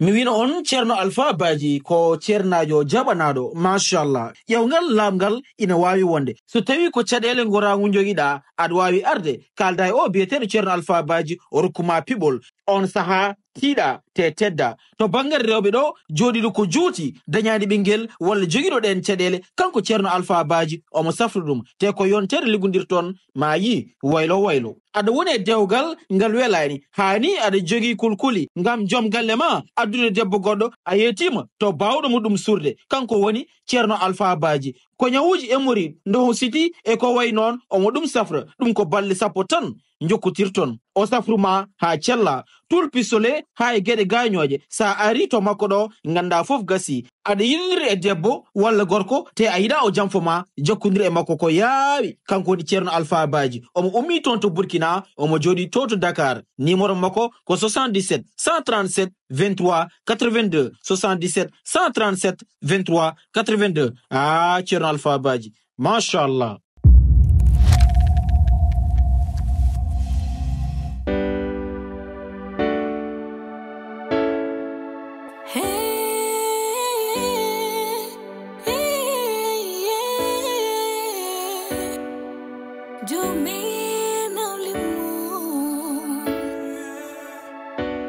mi wino on ceerno Alpha Badji ko ceernajo jaɓanaɗo machallah ƴewgal lamgal ina wawi wonde so tawi ko caɗele goragu joguiɗa aɗa wawi arde kalda e o biyeteɗo ceerno Alpha Badji o rokkuma piɓol on saaha tiiɗa te tedda to banggue rewɓe ɗo joɗiɗo ko juuti dañani ɓinguel walla joguiɗo ɗen caɗele kanko ceerno Alpha Badji omo safra ɗum te ko yontere liggodirton ma yi waylo waylo aɗa woni e dewgal ngal welani hani aɗa jogui kulkuli ngam joom galle ma addune debbo goɗɗo a yetima to bawɗo muɗum surde kanko woni ceerno Alpha Badji ko ñawuji emori ndo siti e ko way noon omo ɗum safra ɗum ko balɗe sappo tan jokkotirton o safruma ha cella tul pisole ha e gueɗe gañoje sa ari to makko ɗo ganda foof gasi aɗa yiniri e debbo walla gorko te a yiɗa o janfoma jokkodiri e makko ko yaawi kanko woni ceerno Alpha Badji omo ummi toon to Burkina omo joɗi to Dakar numéro makko ko 77 137 23 82 77 137 23 82 ceerno Alpha Badji machallah.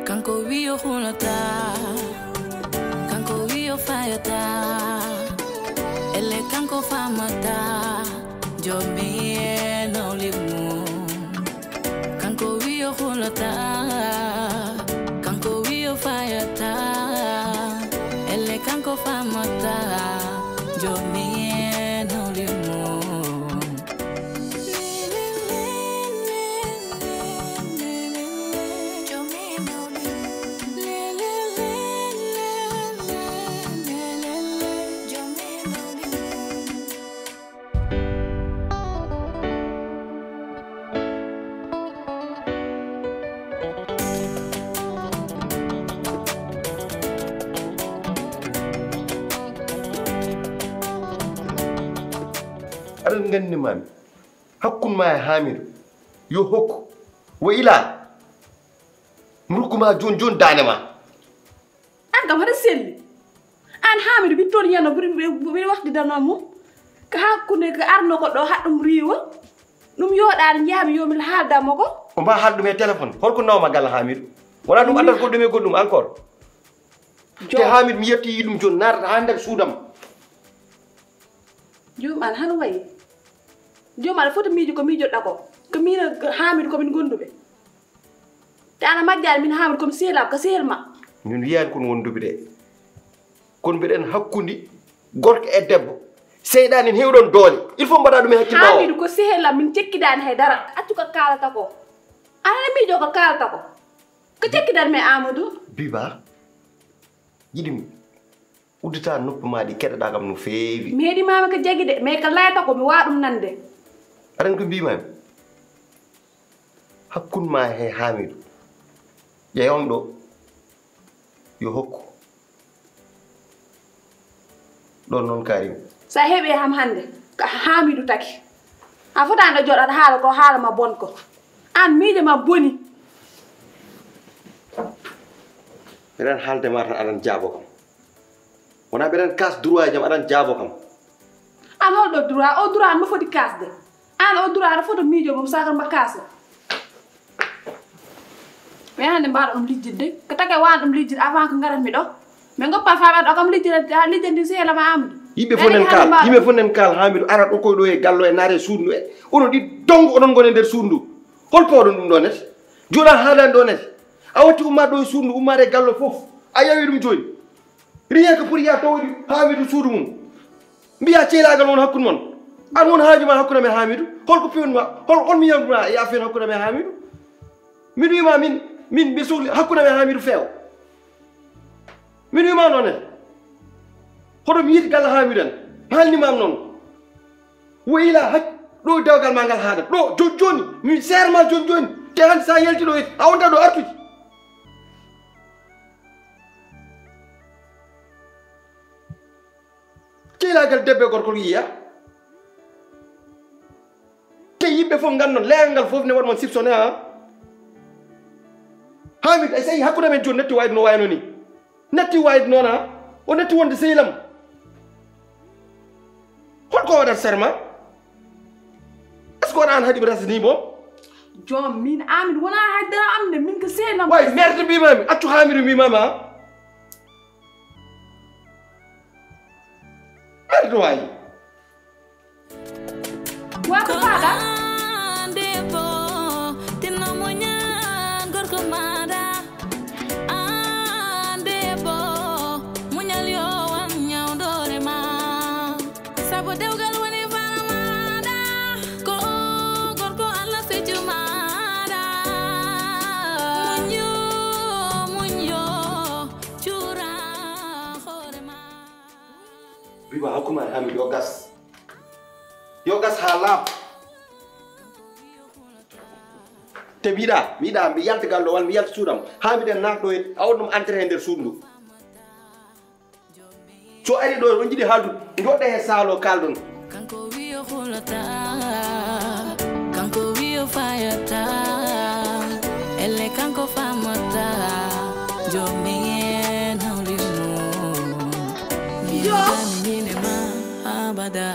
Kanko wiyo hulata, kanko wiyo fayata, ele kanko famata, jomi no limu. Kanko wiyo hulata, kanko wiyo fayata, ele kanko famata, jomi no limu. aɗa gandi mami hakkun ma e Hamidou yo hokku wo ila rukkuma joni dane ma an kam haɗa selli an Hamidou ɓi toon yano ɓi wasdidanon mum ko hakkude ko arno ko ɗo haɗɗum riiwa ɗum yoɗade jeyami yomi haaldamo ko o mba haal ɗum e téléphone holko nawma galla Hamidou wona ɗum addata goɗɗum e goɗɗum encore te Hamidou mi yetti yiɗum joni natata ha nder suudam jom an han wayi jom an foti miijo ko miijoɗɗa ko min Hamidou komin gonduɓe te ana majjani min Hamidou komi seelam ko sehelma min wiyani kon wonduɓe de kono mbiɗen hakkude gorko e debbo seyɗani en hewɗon doole il faut mbaɗa ɗum e hakkille ma o Hamidou ko sehelam min cekkidani haydara accu ko kalata ko anane miijo ko kalata ko cekkidani me Amadou biba yiɗimi uddita noppi ma ɗi keɗoɗa kam no feewi meeɗi mama ko jagui de mais ko layata ko mi wawa ɗum nande aɗan ko mbimami hakkunma he Hamidou ƴeewam ɗo yo hokku ɗon noon Karim sa heeɓi ham hande ko Hamidou taki a fotano joɗata haala ko haala ma bon ko an miijo ma boni mbeɗen haalde ma tan aɗan jaabo kam wona mbeɗen kas droit jam aɗan jaabo kam an holɗo droit o droit an mo foti kasde an o droit aɗa foto miijo mum sakal mba kaasa mais hande mbaɗa ɗum lijjidde ko take wana ɗum lijjide avant ko garatmi ɗo mais goppa faɓe ɗo kam lijjandi sehelama Amadou yimɓe fof nen kaal Hamidou ara ɗo koye ɗo e gallo e naare suudu e onon ɗi dong oɗon gone nder suudu ndu hol pawɗon ɗum ɗo nete joɗa haalani ɗo nete a watti ummade ɗo e suudu ndu ummade e gallo fof a yawi ɗum joni rien que pour ya tawdi Hamidou suudu mum mbiya ceelagal won hakkude mon an won haaju ma hakkude men Hamidou holko pewnima hol mi yamduma e affaire hakkude men Hamidou min wima min mbi sohli hakkude men Hamidou feewa min wima noon en hoto mi yiiti galla Hamidou en haalnimam noon wo ila haj ɗo dewgal ma ngal haadat ɗo joni joni mi serma joni joni te hande sa yalti ɗo a wonta ɗo artude ceelagal debbe e gorko yiya te yimɓe fof gandon leegal ngal fof ne waɗmon soupçonné ha Hamidou ay sayi hakkude men joni netti wayde no wayno ni natti wayde noon ha o natti wonde sehlam holko waɗat serment est ce que wona an haɗiɓe rasani moom joom min Amidou wona haydara am de min ko sehlam way merde mbimami accu Hamidou mbimami ha merde wayi wa ko faɗa Debo, tino munya gorko mada. Debo, munya liyo wanya udore ma. Sabo dewgal wani fana mada. Ko gorko alla feju mada. Munyo, chura hore ma. biba hakkuma e Hamidou yo gas ha laaɓ te mbiɗa mi yalta gallo walla mi yalta suudam ha mbiɗen natɗo e a waɗ ɗum entré e nder suudu ndu so ari ɗo on jiiɗi haaldude joɗɗe he saalo kalɗon Kanko wiyo hulata, kanko wiyo fayata, ele kanko famata, jomi naulimu, miyani ma abada.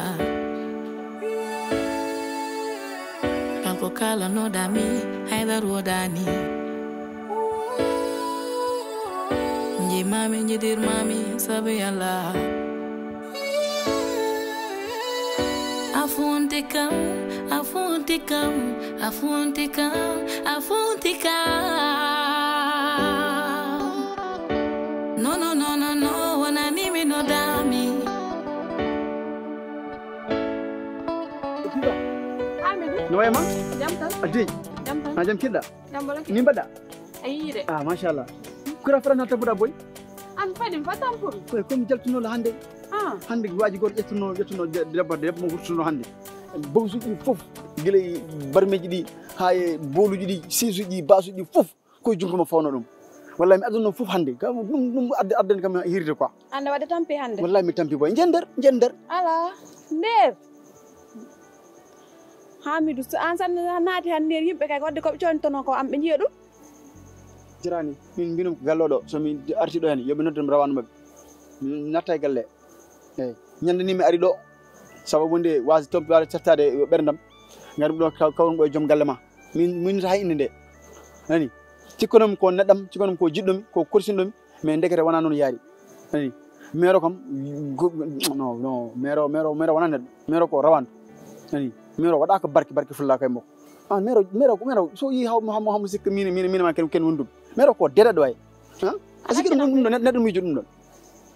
Kanko kala no dami, haidar wodani. Nji mami njidir mami, sabi Allah. Afuntikam. No, wana nimi no dami. Amidou no wayma jam tan adi jam tan ha jam kiɗɗa jam bala ni mbaɗɗa ayide machallah kura frana tabuɗa boy an fadim fatam pour koye komi jaltunoɗo hannde ah hannde waji goto ƴettuno debbo mo wurtuno hannde bawsuji ɗi fof guila barmeji ɗi ha e boluji ɗi sisuji ɗi basuji ɗi fof koye jungo mo fawno ɗum wallahi mi adduno fof hannde ɗum addani kam hirde quoi ande waɗa tampi hande wallahi mi tampi boy nder ala nder Hamidou so an san naati han nder yimɓe kay wadde koɓe coyntono ko am ɓe jiya ɗum jirani min mbinum galloɗo somi arti ɗo hen yoɓe noddum rawandu mabɓe mi natta e galle eyyi ñande ni mi ari ɗo sababu nde wasi toppade cettade ɓerdam garum ɗo kawrum ɗo e joom galle ma min ha inde nde ani cikkanumi ko neɗɗam cikkanumi ko jiɗɗomi ko korsinɗomi mais ndekete wona noon yaari ani maire kam non maire wona neɗɗo maire ko rawandu ani maire waɗaka barke fulla kay makko an maire so yi hawmo sikka minema ken wondum maire ko deɗeɗo way sikki ɗum ɗo neɗɗo miijo ɗum ɗon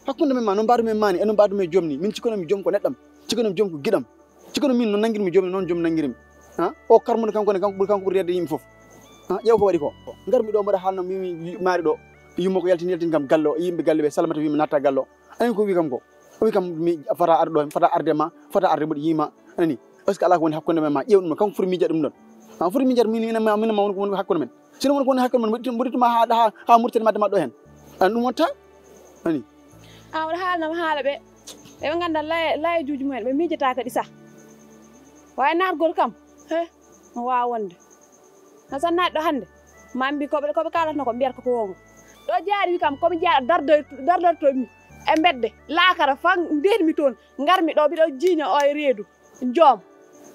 hakkude men ma no mbaɗu men mani eno mbaɗu men joom ni min cikkanumi joom ko neɗɗam cikkanumi joom ko giɗam cikkanumi min no nanguirmi joom noon joom nanguirimi o karmude kanko ɓuuri redde yimɓe foof ƴeew ko waɗi ko garmi ɗo mbaɗa haalno mimi maari ɗo yummo ko yaltini kam gallo yimɓe galle ɓe salamata wimi natta gallo ani ko wi kam ko o wi kam mi fata arde ɗo fata arde ma fata arde mboɗo yima ani est ce que ala ko woni hakkude men ma ƴeew ɗum kanko foti miijat ɗum ɗon foti miijat minma woni ko woni hakkude men sino woni ko woni hakkude men mboɗituma ha murtene madde ma ɗo hen an ɗum wonta ani waɗa haalnama haala ɓe ganda layejuji mumen ɓe miijataka ɗi sa way nargol kam he no wawa wonde no san naati ɗo hannde mambi koɓe kalatno ko mbiyata ko wongo ɗo jaari wi kam komi jaa dardortomi e bedde laakara fan ndenmi toon garmi ɗo mbiɗo jiiña o e reedu joom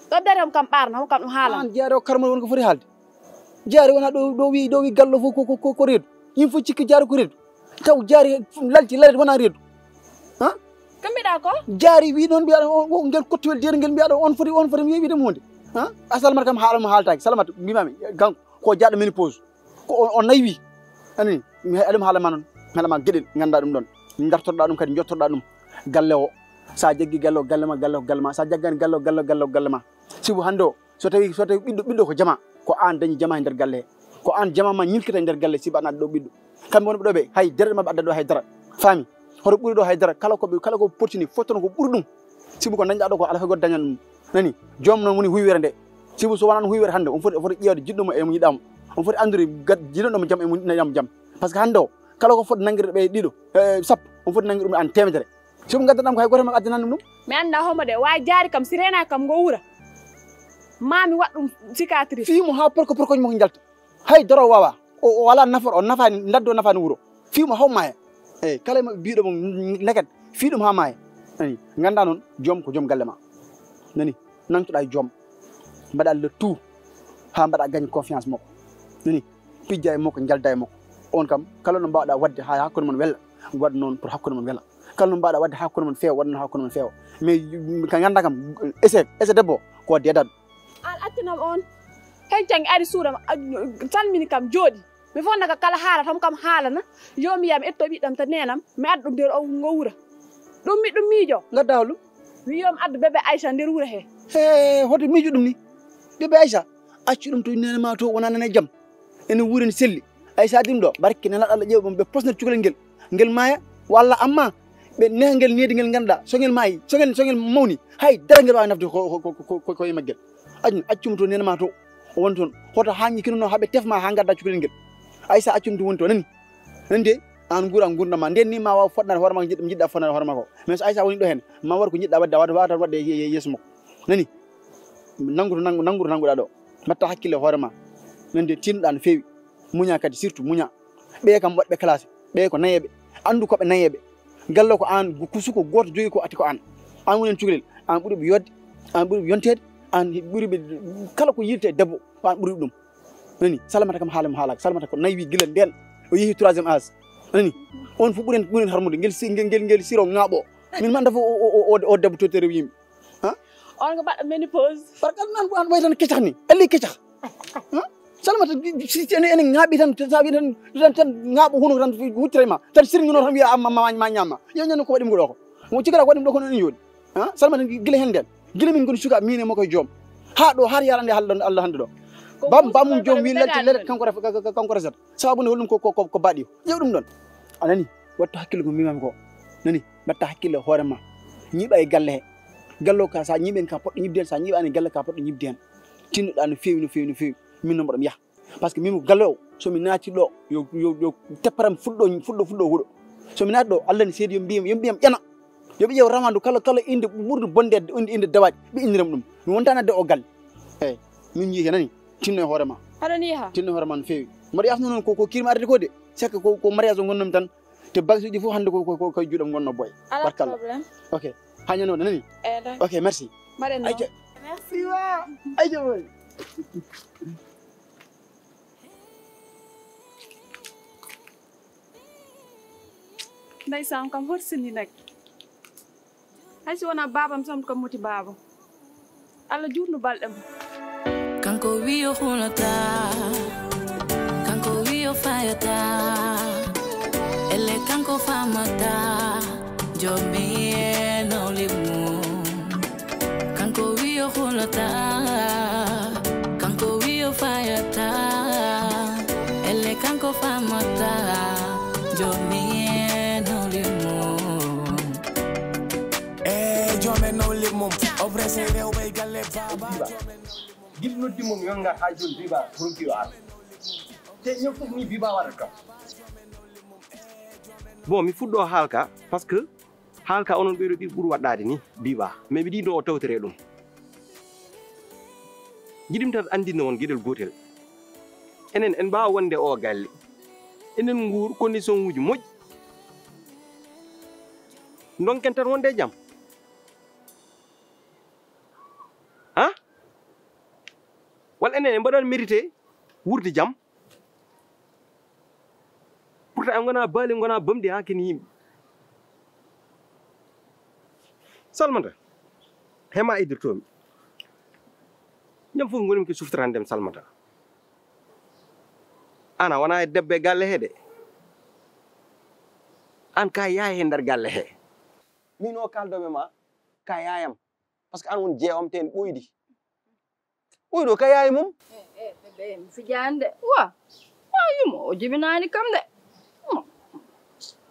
ɗo dari hom kam ɓarno hom kam ɗum haalama jaari o karmol won ko foti haalde jaari wona ɗo wi gallo fof ko reedu yimɓe fof cikki jaari ko reedu taw jaari lalti wona reedu ko mbiɗa ko jaari wi ɗon mbiyaɗo ngel kottowel jeeri ngel mbiyaɗo on foti wiide mum wonde a salmata kam haalama haaltaki salmata mbimami kanko ko jaɗɗo ménopause ko o naywi ani mi aɗum haalama noon haɗama gueɗel ganduɗa ɗum ɗon dartotoɗa ɗum kadi jottoɗa ɗum galle o sa jaggi galle o galle ma sa jaggani galle ma sibu hande o so tawi ɓiɗɗo ko jama ko an dañi jama e nder galle he ko an jama ma ñilkita e nder galle sibu an adda ɗo ɓiɗɗo kamɓe wonɓe ɗo ɓe hay dereɗe mabɓe adda ɗo haydara faami hoto ɓuuri ɗo haydara kala ko portini fottono ko ɓuuri ɗum sibu ko dañɗa ɗo ko alafa goto dañan ɗum nani joom noon woni huywere nde sibu so wona ɗum huywere hande on foti ƴewde jiɗɗomo emo yiɗamo on foti andude jiɗanɗomo jaam emo yiɗamo jaam par ce que hande o kala ko foti nanguirde ɓe ɗiɗo sappo on foti nanguir ɗum an temedere sibu gaddanɗam ko hay goto mabɓe addanani ɗum mi anda homo de wawi jaari kam si renaki kam ngo wuura mami waɗ ɗum cicatrice fiimo ha porkoñ mako jalta hay doro wawa o wala nafar o nafani ladde o nafani wuuro fiimo haw maya eyi kala maɓe mbiɗomo leket fiiɗum ha maaye nani ganda noon joom ko joom galle ma nani nantoɗa e joom mbaɗa le tout ha mbaɗa gagne confiance makko nani pijja e makko jalda e makko on kam kala no mbawɗa wadde ha hakkude mon wella waɗ noon pour hakkude mon wella kala no mbawɗa wadde ha hakkude mon feewa waɗ noon hakkude mon feewa mais ka ganda kam ese debbo ko dedaɗo an attinam on hen cangi ari suudam salmini kam jooɗi mi fonda ka kala haala tam kam haalana yo mi yiyami etto ɓiɗɗam ta nenam mi adda ɗum nder o ngo wuura ɗum miijo gadda holɗum wiyomi adda bébé Aïcha nder wuura he hoto miijo ɗum ni bébé Aïcha accu ɗum to nenema to wona nane jaam ene wuuri ne selli Aïcha adim ɗo barke nelaɗo Allah ƴeewa ɓe posnet cukalel ngel maaya walla amma ɓe neha ngel needi ngel ganduɗa so ngel maayi so ngel mawni hay dara ngel wawi nafde ko e maggel accum to nenema to o woni toon hoto hanñi kinono haaɓe tefma ha gadda cukalel ngel Aïcha accum to woni to nani de an guura gurdama nden ni ma waw fodnade hoore ma jiɗɗa fodnade hoore ma ko mais so Aïcha woni ɗo hen ma waɗa ko jiɗɗa wadde wawata wadde yeeso makko nani nangudo nanguɗa ɗo mbatta hakkille hoore ma nande tinɗa no feewi muña kadi surtout muña ɓe kam waɗɓe classé ɓe ko nayeɓe andu koɓe nayeɓe gallo ko an suko goto jogui ko atti ko an woni hen cukalel an ɓuuri ɓe yodde an ɓuuri ɓe yontede an ɓuuri ɓe kala ko yirte debbo ko an ɓuuri ɗum nani Salamata kam haalamo haalaka Salamata ko nayi guila nden o yeehi 3e âge nani on fof ɓuuren harmude ngel siro ŋaaɓo min man dafa o debbo totere yimɓe on ko mbaɗɗo ménopause barkal nan an way tan keccax ni elli keccax Salamata ene ŋaaɓi tan sa wi tan ŋaaɓo huno tan huccere ma tan sirgino tan wiya ma ñamma yo ñande ko waɗimo ko ɗo ko cikata ko waɗimo ɗo ko noon yooɗi Salamata gila hen nden gila min goni suka min e makko e joom ha ɗo har yarande Allah hande ɗo bamum joom wi lelet kanko resata sababude holɗum ko baɗi ƴew ɗum ɗon anani wattu hakkille ko mbimami ko nani mbatta hakkille hoore ma ñiiɓa e galle he gallo ka sa ñiiɓen ka poɗɗo ñibde hen sa ñiiɓani galle ka poɗɗo ñibde hen tinnoɗa no feewi min noon mboɗomi yaha par ce que min galle o somi naati ɗo yo tepparam fuɗɗo huuɗo somi naati ɗo Allah ne seedi yo mbiyam ƴana yoɓe ƴeew ramandu kala inde ɓurde bonde inde dawaɗi ɓe indiram ɗum mi wonta nadde o galle eyyi min yii nani tinno e hoore ma aɗani yaha tinno e hoore ma no feewi mbaɗa yasno noon ko kirmi arde ko de sekka ko mariage o gonnomi tan te bagage uji fof hande ko juuɗam gonno boy barkallah ok ha ñande nani ok merci merci wa ayja boy ndeysaan kam horsini nag hay si wona babam sam kam moti babam Allah juutnu balɗe mo kanko wiyo hulata kanko wiyo fayata ele kanko famata jomi enolimu kanko wiyo hulata kanko wiyo fayata ele kanko famata jomi enolimu jomi enolimu obrese rewbe galle baba gil noddi mom yonga ha joni biba ronki yo ar te ñof fof ni biba waɗat kam bon mi fuɗɗo haalka par ce que haalka onon ɓeyɗo ɗi ɓuuri waɗɗade ni biba mais mi ɗiɗo o tawtere ɗum jiɗim tan andinde won gueɗel gotel enen en mbawa wonde o galle enen nguur condition uji moƴƴi donken tan wonde jaam ha walla enen en mbaɗan mérité wurde jaam pourtant en gona baali gona bamdi ha ken yimɓe Salamata hema iddirtomi ñam fof gonimi ko suftorandem Salamata ana wona e debbe galle he de an ka yaaya e nder galle he min o kaldoɓe ma ka yaayam par ce que an won jeewam ten ɓoydi ɓoyɗo ka yaayi mum bébé mi fijande wa ayimo o jibinani kam de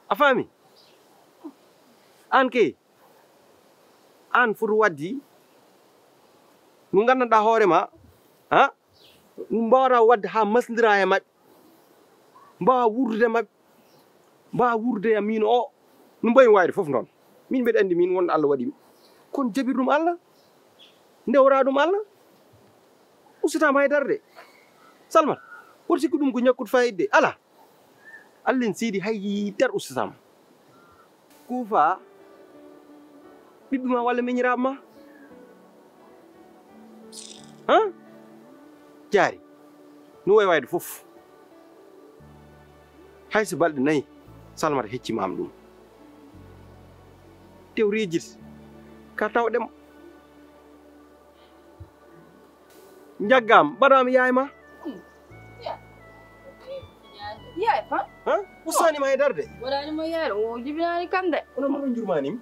a faami an ke an foti waddi no gandanɗa hoorema ha mbawata wadde ha masdira e mabɓe mbawa wurde mabɓe mbawa wurde e min o no mbawi wayde foof noon min mbeɗa andi min wonɗo Allah waɗimi kono jabir ɗum Allah ndewra ɗum Allah usitama haydara de Salamata woto sikki ɗum ko ñakkude fayide de ala Allah en siidi haydara usitama kuufa ɓiɓɓe ma walla meññiraaɓe ma han jaari no way wayde fof hayso balɗe 4 Salmata heccimama ɗum tew riijit ka tawɗema jaggama mbaɗama yaay ma yaay fa han ustanima e darde waɗanima yaay o jibinani kam de onon moɗon jurmanimi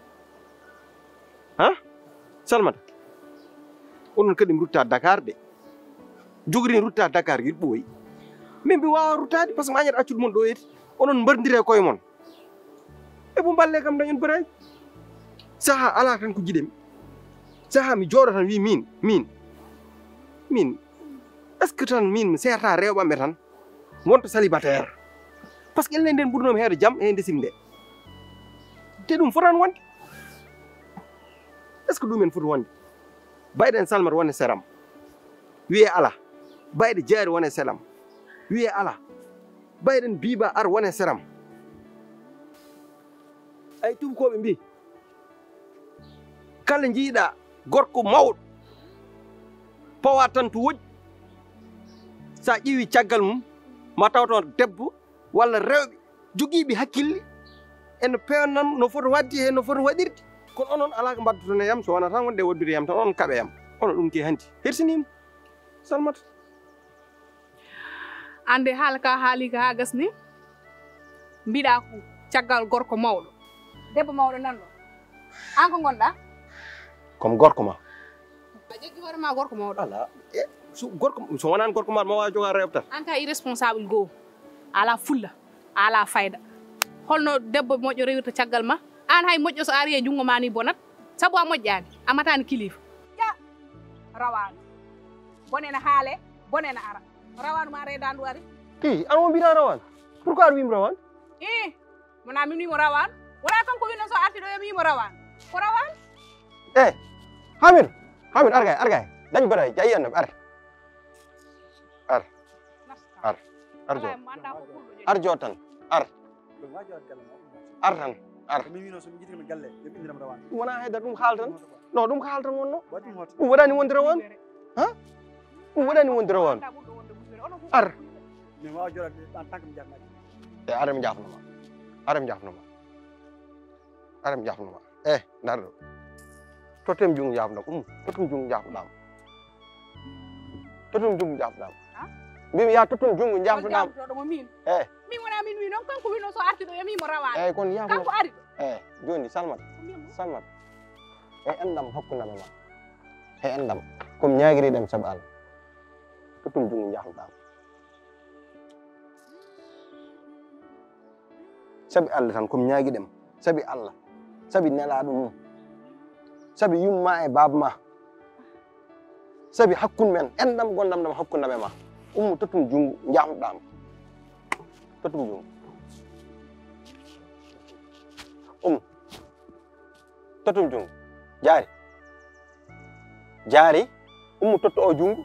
ha Salmata onon kadi mi rutta Dakar de jogori rutta Dakar yiɗ ɓooyi min mbi wawa ruttade par ce que ma añat accude mon ɗo yeti onon mbardire koye mon e bo balle kam dañon baraji saaha ala tan ko jiɗemi saaha mi jooɗo tan wi min est ce que tan min mi serta rewɓamɓe tan wonto célibataire par ce que ellen nden ɓurnomi heedo jaam e ndesim nde te ɗum fotani wonde est ce que ɗumen foti wonde bayɗen Salmata wone séram wiye ala bayɗe Diary wone séram wiye ala bayɗen Biba ar wone séram ay tubakoɓe mbi kala jiiɗa gorko mawɗo pawa tan to woƴƴi sa ƴeewi caggal mum ma taw toon debbo walla rewɓe jogiiɓe hakkille ene pewnam no foti wadde e no foti waɗirde kono onon ala ko mbaddoton e yam so wona tan wonde waddude yam tan onon kaɓe yam ono ɗum ke hanti hersinima Salmata ande haala ka haali ka ha gasni mbiɗa ko caggal gorko mawɗo debbo mawɗo nanɗo an ko gonɗa comme gorko ma a jogui hoore ma gorko mawɗo ala so gorko so wonani gorko ma wawa joga rewɓe tan an ka irresponsable goo ala fulla ala fayda holno debbo moƴƴo rewirta caggal ma an hay moƴƴo so ari e jungo ma ni bonat saabu a moƴƴani a matani kilifa ya rawanu bonene haale bonene ara rawanu ma reedandu ari i an o mbita rawan pourquoi aɗa wimi rawan i wona min wimo rawanu wona kanko wino so arti ɗo yomi wimo rawanu ko rawanu Hamidou argay dañ baray jayi annabi ar jot tan ar tan wona hayda ɗum haal tan non ɗum ko haal tan wonno ɗum waɗani wonde rawan ha ɗum waɗani wonde rawan ar e aremi jafnoma dar ɗo totem jungo jafnoma totum jungo jafnoɗam mbimi ya totum jungo jafnoɗam min wona min wi noon kanko wino so arti ɗo yamimo rawani eyyi kono yafno kanko ari ɗo joni Salmata e endam hokkudame ma e endam komi ñaguiriɗem saabu Allah totum jungo jafnoɗam saabi Allah tan komi ñaguiɗem saabi Allah saabi nelaɗo mum saabi yumma e baba ma saabi hakkude men endam gondam ɗam hakkudame ma totum jungo jafnoɗam totum jungo totum jungo Diary totto o jungo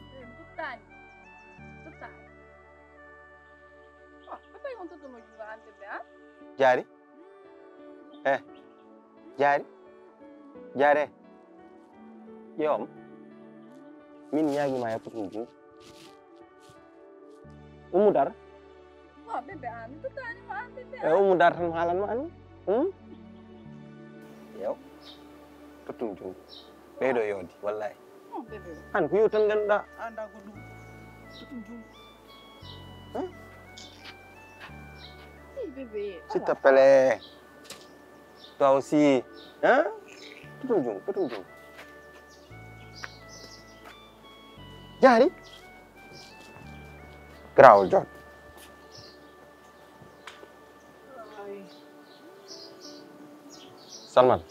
Diary ƴewam min ñaguima e totum jungo dar dar tan haalanma ani yew totum jungo ɓeyɗo yoodi wallahi han ko yo tan ganduɗa anda ko ɗum totum jungo s'il te plaît toi aussi totum jungo Diary grawol jot Salmata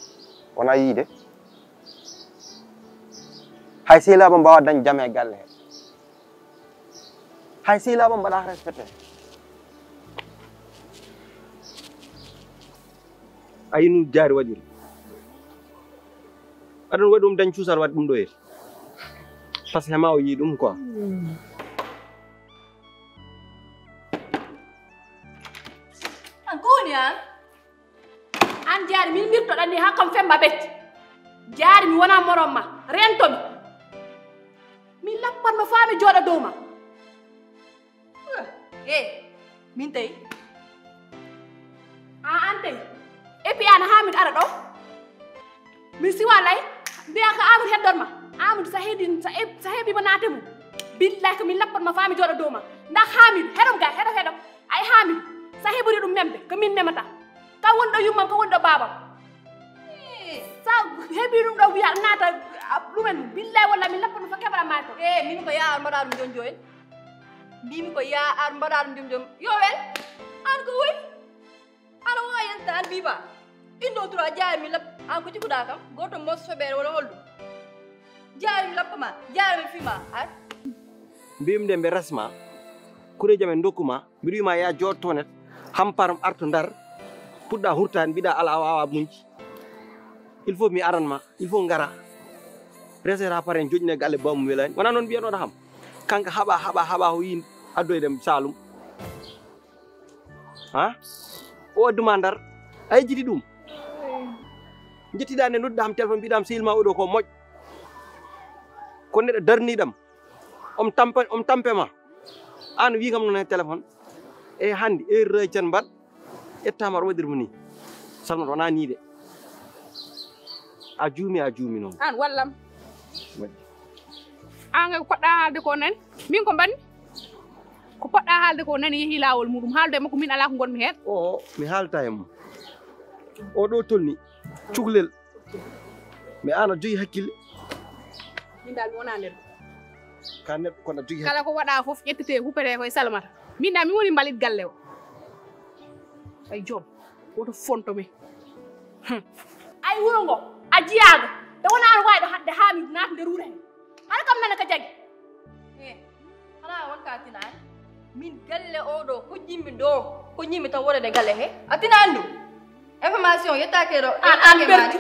wona yiide hay sehilaɓe mbawa dañ jaam e galle he hay sehilaɓe mbaɗa respecté ayinu Diary waɗiri aɗon waɗi ɗum dañ cuusal waɗi ɗum ɗo yeti par ce que ma o yii ɗum quoi an ko woni an an jaari min mirtoɗa ni hakkam femba ɓetti jaari mi wona morom ma rentomi min lappanma faa mi jooɗa dow ma min tawi an tawi et puis an Hamidou ara ɗo min siwa lay mbiya ko Amadou heddonma Amadou sa heeɓima naate mum billahi ko min lappanma faa mi jooɗa dow ma ndax Hamidou heɗom ga heɗo ay Hamidou sa heɓori ɗum memde ko min memata ka wonɗo yummam ko wonɗo babam sa heeɓi ɗum ɗo wiya naata ɗumen billahi walla min lappanma fa keɓara maato min ko ya ar mbaɗa ɗum jon jooni mbimi ko ya ar mbaɗa ɗum jom jom yo wel an ko woyi ana wawa yenta an biba indo tura jaari mi lapp an ko cikkuɗa kam goto mos feɓere wona holɗum jaari mi lappama jaari mi fima ar mbimde mbe resma kureji men dokkuma mbiɗa wima ya jotto net hamparam arto ndar puɗɗa hurtani mbiɗa ala a wawa muñci il faut mi aranma il faut ngara resera pare joƴine galle bamum welani wona noon mbiyanoɗo ham kanko haɓa o yin addoydem Saloum ha o adduma ndar a yejjiti ɗum jettiɗa nde nodduɗa ham téléphone mbiɗam sehilma oɗo ko moƴƴo ko neɗɗo darniɗam om tampema an wi kam noon e téléphone e hande heure can mbaɗ ettama aɗa waɗirmo ni Salmata wona ni de a juumi noon an wallam an ko poɗɗa haalde ko nani min ko mbanmi ko poɗɗa haalde ko nani yeehi lawol muɗum haalde makko min ala ko gonmi hen o mi haalta e mum o ɗo tolni cukalel mi an a jogui hakkille min dal mi wona neɗɗo ka neɗɗo kono a jogui kala ko waɗa foof ƴettete huppete koye Salamata min da mi woni mbalit galle o ay joom woto fontomi ay wuro ngo a jiyaago e wona an wawi ɗo hadde Hamidou naata nder wuuro hen hara kam nana ko jagui hana wonka tinani min galle oɗo ko jimmi tan wonede galle he a tinani ɗum information yettake ɗo an perti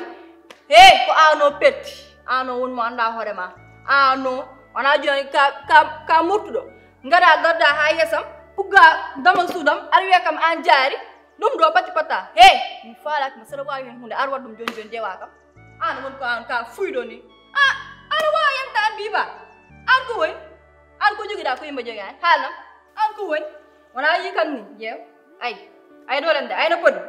ko ano perti ano wonmo anda hoorema ano wona joni ka murtuɗo ngara garda ha yesam pugga dama suudam aɗa wiya kam an jaari ɗum ɗo patti patta mi faalaki mi saɗa wawi hen hunde ar waɗ ɗum joni jeewa kam an won ko an ka fuyɗo ni aɗa wawa yanta an biba an ko woni an ko joguiɗa ko yimɓe jogi an haalnam an ko woni wona yi kam ni jeew ay dolende ayno podi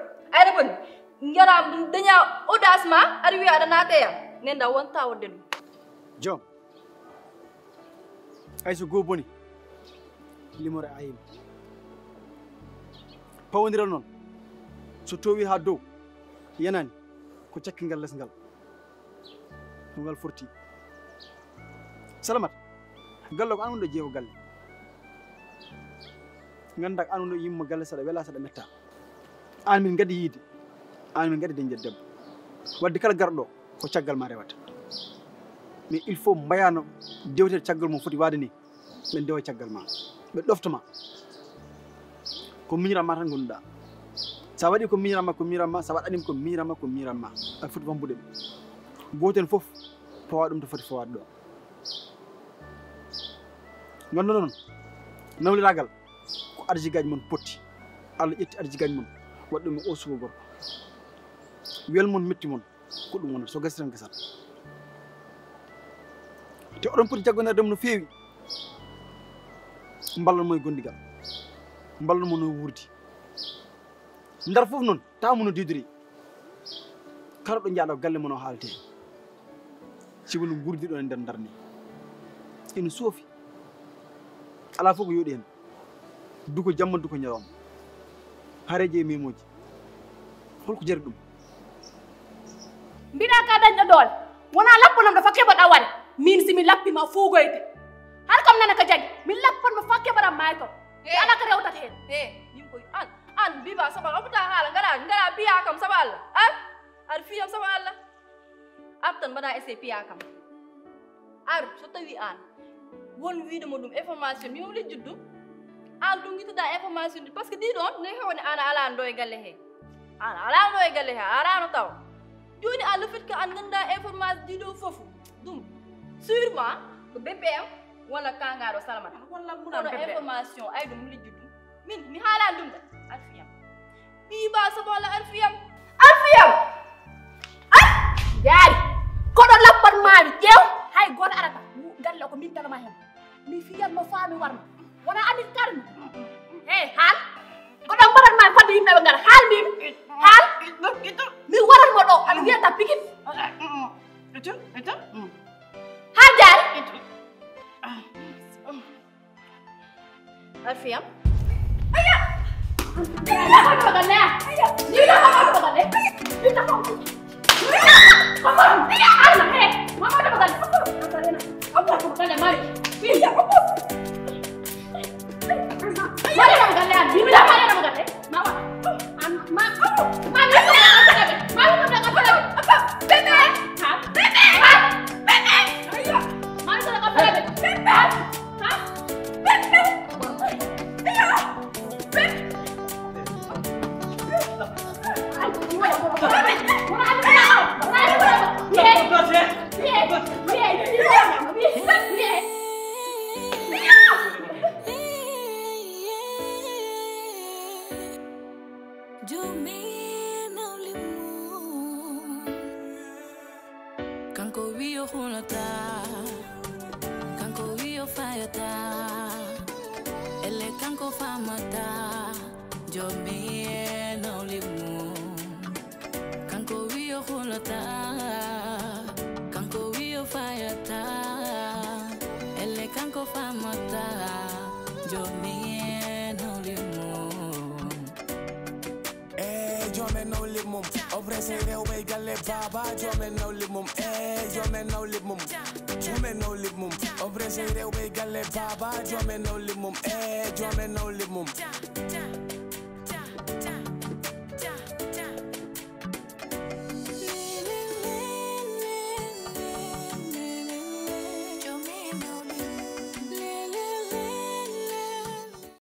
ngara daña audace ma aɗa wiya aɗa naateyam nenda wonta wodde ɗum joom ay so goo boni limore ayima pawodiral noon so towi ha dow yanani ko cakkingal less ngal no ngal forti Salamata galle ko an wonɗo jeewo galle ganda an wonɗo yimmo galle saɗa wela saɗa metta an min gadi yiide an min gadi dañde debbo wadde kala garɗo ko caggal ma rewata mais il faut mbayano dewtere caggal mum foti wade ni ɓe dewa caggal ma ɓe ɗoftoma ko miñiranma tan gonɗuɗa sa waɗi ko miñiranma sa waɗanima ko miñiranma a foti wambude ɓe goten foof fawa ɗum to foti fawade ɗo ganda noon nawliragal ko arjigaji mon potti Allah ƴetti arjigaji mon waɗi ɗum e o sugo gorko wel mon metti mon ko ɗum wonata so gasi tan gasat te oɗon poti jaggonademo no feewi mballonmo e gondigal mballonmo no wurdi ndar fof noon tamu no didori kala ɗo jaaɗo galle mon o haalte sigo no gurdi ɗon e nder ndar ni ina soofi ala fof ko yooɗi hen duko jamma duko ñalawma hareje e memoji holko jari ɗum mbiɗa ka dañɗo doole wona lappanam ɗo fa keɓoɗa waɗe min simi lappima fuugoyde har kam nana ko jagui min lappanma fa keɓaram mayto ala ko rewtata hen min koy an biba saba amuta haala ngara piya kam saba Allah ar fiyam saba Allah artan mbaɗa essayé piya kam ar so tawi an won wiidemo ɗum information mimo lijjut ɗum an ɗum guittuɗa information ɗi par ce que ɗiɗon ne hewni an ala ɗo e galle he an ala ɗo e galle he arano taw joni an le fait que an ganda information ɗiɗo foof ɗum sûrement ko BPM walla kangaɗo Salamata kono information ay ɗum lijjut ɗum min mi haalani ɗum de ar fiyam biba saba Allah ar fiyam ma hen mi fiyan mo faami warma wona anit karmi haal ko ɗon mbaɗatma fadde yimɓeɓe ngara haal mbimi haal mi waratmo ɗo aɗa wiyata pikit haal jaari Alfiyam aya Kanko wiyo hulata, kanko wiyo fayata, ele kanko famata, jomi no limu. Kanko wiyo hulata, kanko wiyo fayata, ele kanko famata, jomi no limu. Jome no limum, oprese rewbe galle baba. Jome no limum, jome no limum, jome no limum, oprese rewbe galle baba. Jome no limum, jome no limum.